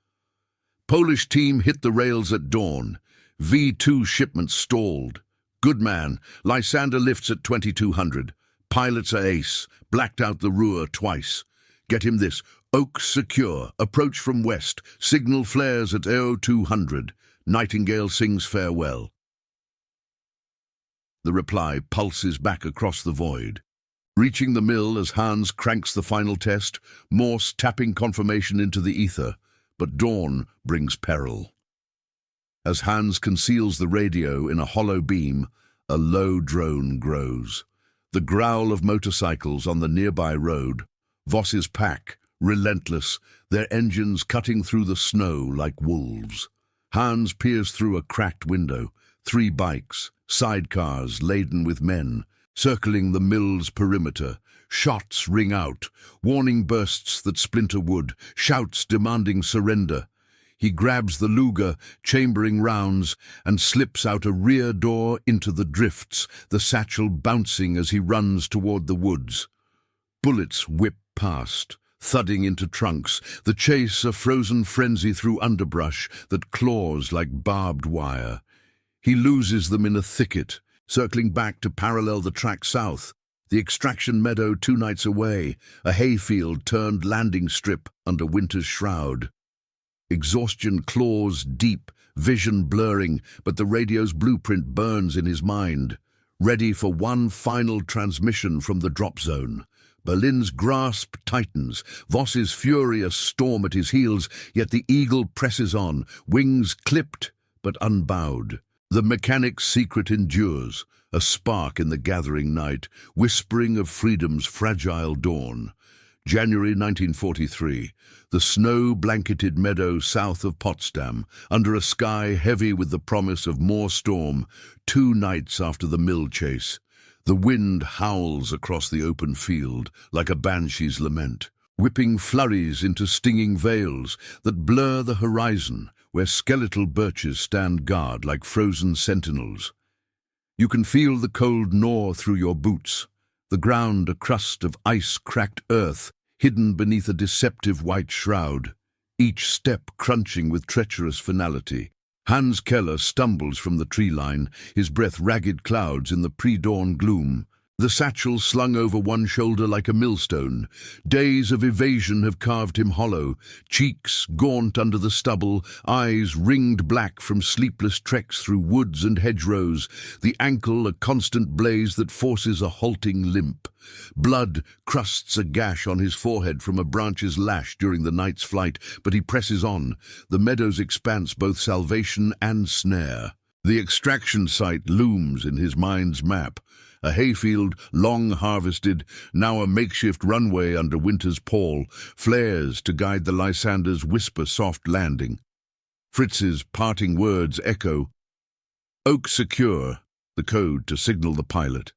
Polish team hit the rails at dawn. V2 shipment stalled. Good man. Lysander lifts at 2200. Pilots are ace. Blacked out the Ruhr twice. Get him this. Oak secure. Approach from west. Signal flares at AO 200. Nightingale sings farewell. The reply pulses back across the void. Reaching the mill as Hans cranks the final test, Morse tapping confirmation into the ether, but dawn brings peril. As Hans conceals the radio in a hollow beam, a low drone grows. The growl of motorcycles on the nearby road, Voss's pack, relentless, their engines cutting through the snow like wolves. Hans peers through a cracked window, 3 bikes, sidecars laden with men, circling the mill's perimeter. Shots ring out, warning bursts that splinter wood, shouts demanding surrender. He grabs the Luger, chambering rounds, and slips out a rear door into the drifts, the satchel bouncing as he runs toward the woods. Bullets whip past, thudding into trunks, the chase a frozen frenzy through underbrush that claws like barbed wire. He loses them in a thicket, circling back to parallel the track south, the extraction meadow 2 nights away, a hayfield turned landing strip under winter's shroud. Exhaustion claws deep, vision blurring, but the radio's blueprint burns in his mind, ready for one final transmission from the drop zone. Berlin's grasp tightens, Voss's furious storm at his heels, yet the eagle presses on, wings clipped but unbowed. The mechanic's secret endures, a spark in the gathering night, whispering of freedom's fragile dawn. January 1943, the snow-blanketed meadow south of Potsdam, under a sky heavy with the promise of more storm, 2 nights after the mill chase. The wind howls across the open field like a banshee's lament, whipping flurries into stinging veils that blur the horizon, where skeletal birches stand guard like frozen sentinels. You can feel the cold gnaw through your boots, the ground a crust of ice-cracked earth hidden beneath a deceptive white shroud, each step crunching with treacherous finality. Hans Keller stumbles from the tree line, his breath ragged clouds in the pre-dawn gloom. The satchel slung over one shoulder like a millstone. Days of evasion have carved him hollow, cheeks gaunt under the stubble, eyes ringed black from sleepless treks through woods and hedgerows, the ankle a constant blaze that forces a halting limp. Blood crusts a gash on his forehead from a branch's lash during the night's flight, but he presses on, the meadow's expanse both salvation and snare. The extraction site looms in his mind's map, a hayfield long harvested, now a makeshift runway under winter's pall, flares to guide the Lysander's whisper-soft landing. Fritz's parting words echo, "Oak secure," the code to signal the pilot.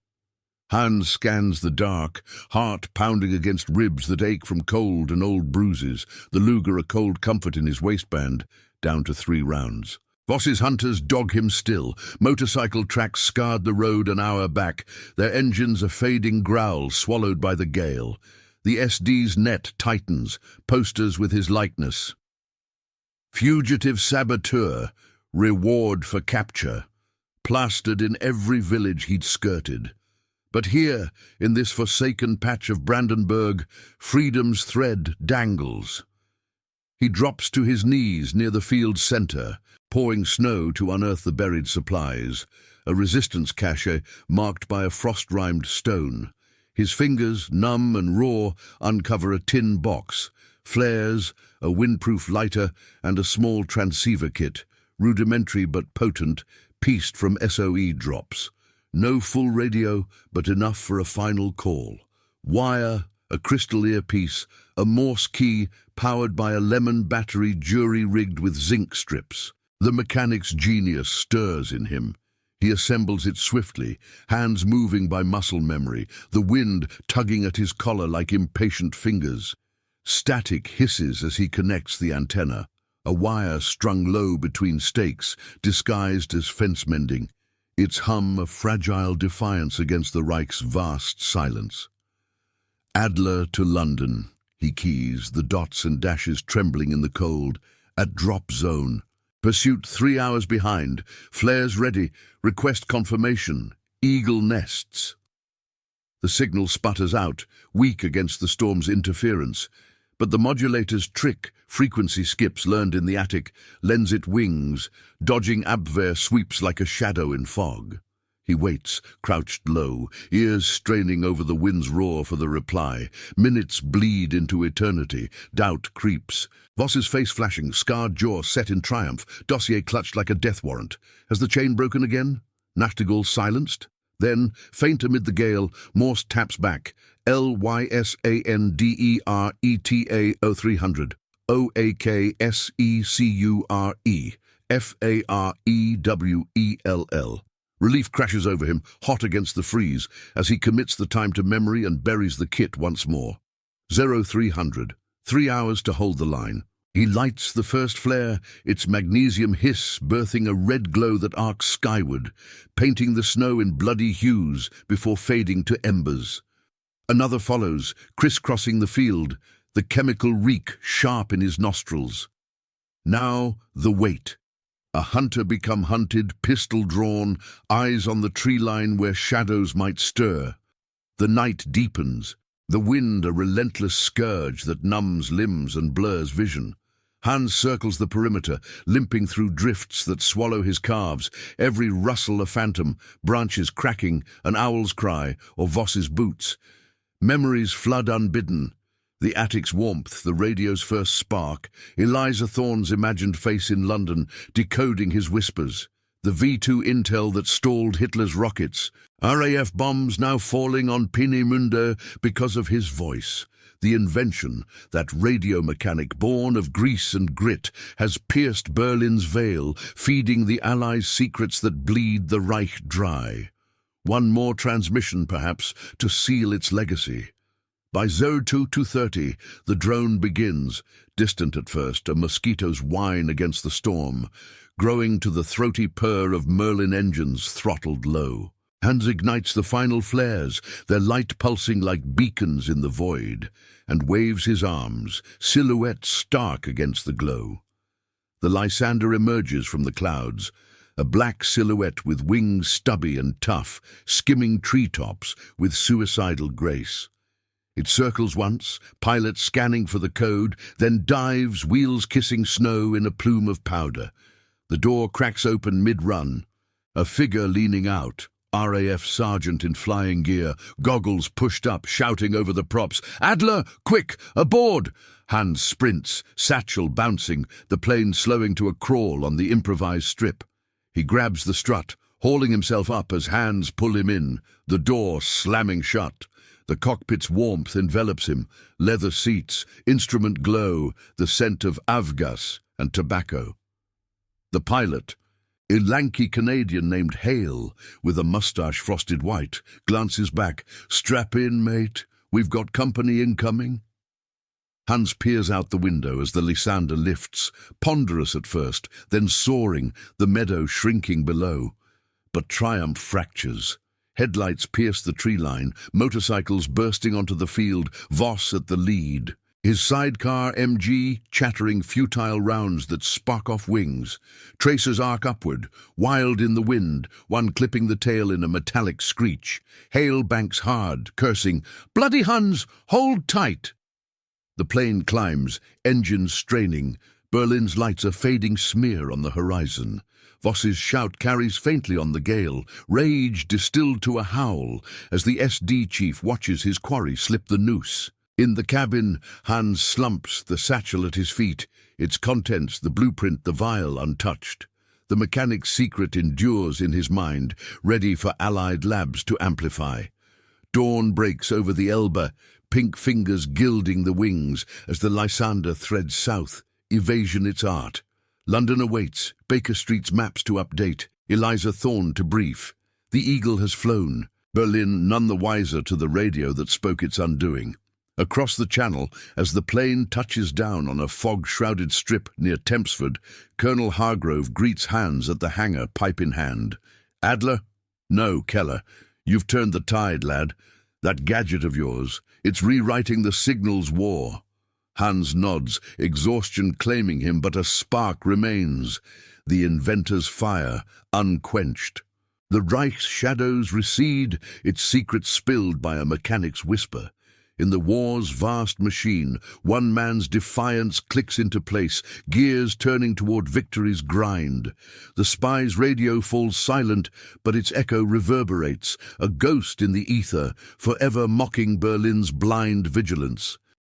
Hans scans the dark, heart pounding against ribs that ache from cold and old bruises, the Luger a cold comfort in his waistband, down to 3 rounds. Voss's hunters dog him still. Motorcycle tracks scarred the road an hour back, their engines a fading growl swallowed by the gale. The SD's net tightens, posters with his likeness. Fugitive saboteur, reward for capture, plastered in every village he'd skirted. But here, in this forsaken patch of Brandenburg, freedom's thread dangles. He drops to his knees near the field's center, pouring snow to unearth the buried supplies, a resistance cache marked by a frost-rimed stone. His fingers, numb and raw, uncover a tin box, flares, a windproof lighter, and a small transceiver kit, rudimentary but potent, pieced from SOE drops. No full radio, but enough for a final call. Wire, a crystal earpiece, a Morse key powered by a lemon battery jury-rigged with zinc strips. The mechanic's genius stirs in him. He assembles it swiftly, hands moving by muscle memory, the wind tugging at his collar like impatient fingers. Static hisses as he connects the antenna, a wire strung low between stakes, disguised as fence mending. its hum a fragile defiance against the Reich's vast silence. Adler to London, he keys, the dots and dashes trembling in the cold, at drop zone. Pursuit 3 hours behind, flares ready, request confirmation, eagle nests. The signal sputters out, weak against the storm's interference, but the modulator's trick, frequency skips learned in the attic, lends it wings, dodging Abwehr sweeps like a shadow in fog. He waits, crouched low, ears straining over the wind's roar for the reply. Minutes bleed into eternity, doubt creeps. Voss's face flashing, scarred jaw set in triumph, dossier clutched like a death warrant. Has the chain broken again? Nachtigall silenced? Then, faint amid the gale, Morse taps back. LYSANDERETA 0300. OAKSECURE. FAREWELL. Relief crashes over him, hot against the freeze, as he commits the time to memory and buries the kit once more. 0300. 3 hours to hold the line. He lights the first flare, its magnesium hiss birthing a red glow that arcs skyward, painting the snow in bloody hues before fading to embers. Another follows, crisscrossing the field, the chemical reek sharp in his nostrils. Now the wait. A hunter become hunted, pistol drawn, eyes on the tree line where shadows might stir. The night deepens, the wind a relentless scourge that numbs limbs and blurs vision. Hans circles the perimeter, limping through drifts that swallow his calves, every rustle a phantom, branches cracking, an owl's cry, or Voss's boots. Memories flood unbidden. The attic's warmth, the radio's first spark, Eliza Thorne's imagined face in London, decoding his whispers. The V2 intel that stalled Hitler's rockets. RAF bombs now falling on Peenemünde because of his voice. The invention, that radio mechanic born of grease and grit, has pierced Berlin's veil, feeding the Allies' secrets that bleed the Reich dry. One more transmission, perhaps, to seal its legacy. By 02:30, the drone begins, distant at first, a mosquito's whine against the storm, growing to the throaty purr of Merlin engines throttled low. Hans ignites the final flares, their light pulsing like beacons in the void, and waves his arms, silhouette stark against the glow. The Lysander emerges from the clouds, a black silhouette with wings stubby and tough, skimming treetops with suicidal grace. It circles once, pilot scanning for the code, then dives, wheels kissing snow in a plume of powder. The door cracks open mid-run. A figure leaning out, RAF sergeant in flying gear, goggles pushed up, shouting over the props. "Adler, quick, aboard!" Hans sprints, satchel bouncing, the plane slowing to a crawl on the improvised strip. He grabs the strut, hauling himself up as hands pull him in, the door slamming shut. The cockpit's warmth envelops him, leather seats, instrument glow, the scent of avgas and tobacco. The pilot, a lanky Canadian named Hale, with a mustache frosted white, glances back. "Strap in, mate. We've got company incoming." Hans peers out the window as the Lysander lifts, ponderous at first, then soaring, the meadow shrinking below. But triumph fractures. Headlights pierce the tree line, motorcycles bursting onto the field, Voss at the lead. His sidecar MG chattering futile rounds that spark off wings. Tracers arc upward, wild in the wind, one clipping the tail in a metallic screech. Hale banks hard, cursing, "Bloody Huns, hold tight!" The plane climbs, engines straining. Berlin's lights a fading smear on the horizon. Voss's shout carries faintly on the gale, rage distilled to a howl as the SD chief watches his quarry slip the noose. In the cabin, Hans slumps, the satchel at his feet, its contents, the blueprint, the vial, untouched. The mechanic's secret endures in his mind, ready for Allied labs to amplify. Dawn breaks over the Elbe, pink fingers gilding the wings as the Lysander threads south, evasion its art. London awaits, Baker Street's maps to update, Eliza Thorne to brief. The Eagle has flown, Berlin none the wiser to the radio that spoke its undoing. Across the channel, as the plane touches down on a fog-shrouded strip near Tempsford, Colonel Hargrove greets Hans at the hangar, pipe in hand. "Adler, No, Keller, you've turned the tide, lad. That gadget of yours, it's rewriting the signals war. Hans nods, exhaustion claiming him, but a spark remains. The inventor's fire, unquenched. The Reich's shadows recede, its secrets spilled by a mechanic's whisper. In the war's vast machine, one man's defiance clicks into place, gears turning toward victory's grind. The spy's radio falls silent, but its echo reverberates, a ghost in the ether, forever mocking Berlin's blind vigilance.